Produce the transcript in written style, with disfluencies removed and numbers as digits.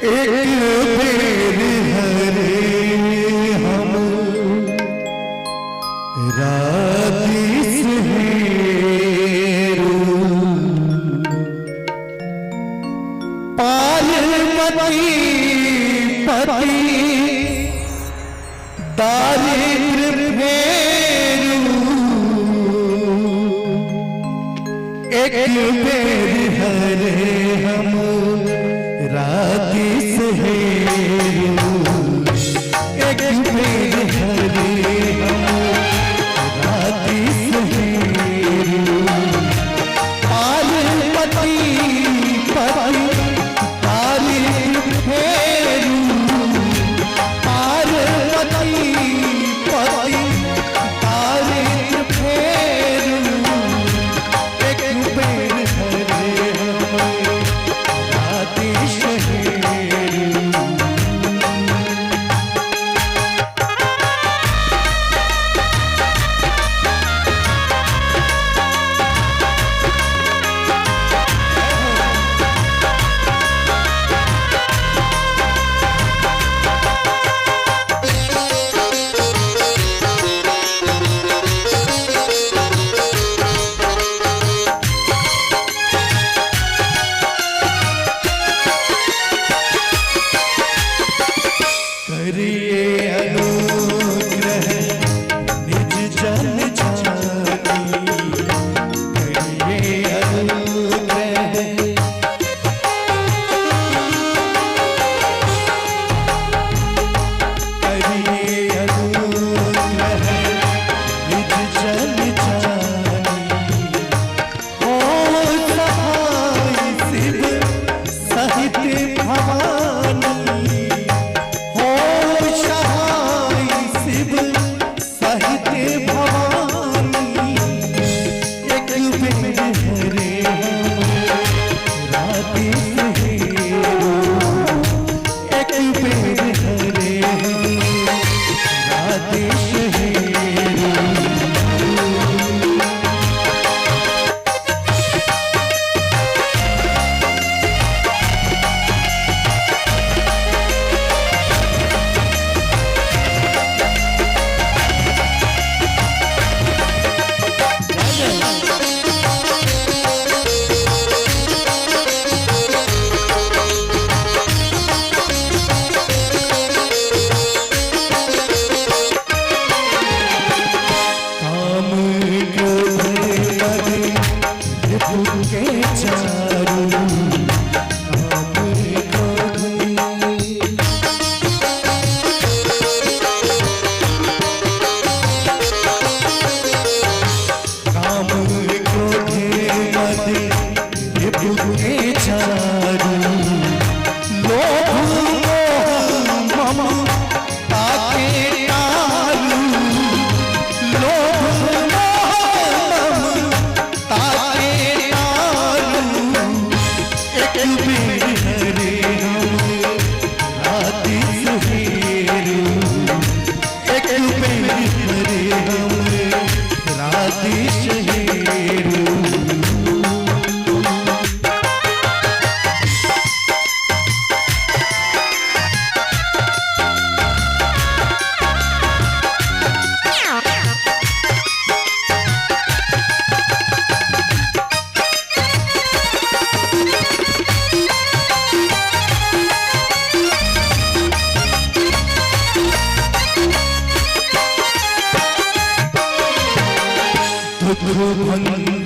एक बेर हरे हम राधिस हेरू पार्वती पति दारिद्र फेरू एक बेर हरे हम राधिस हेरू एक बेर हरे हम राधिस हेरू पार्वती पति दारिद्र फेरू पार्वती पति दारिद्र फेरू एक बेर हरे हम राधिस हेरू। करिए अनुग्रह निज जन जानी करिए अनुग्रह करिए अनुग्रह निज जन जानी हो सहाय शिव सहित भवानी हो सहाय शिव सहित भवानी एक बेर हरे हम राधिस हेरू एक बेर हरे हम राधिस हेरू। काम क्रोध मद रिपु के चारु काम क्रोध काम क्रोध मद रिपु के चारु लोभ मोह मम ताके टारू लोभ मोह ताके टारू एक बेर हरे हम राधिस हेरू एक बेर हरे हम राधिस हेरू। दुख भंजन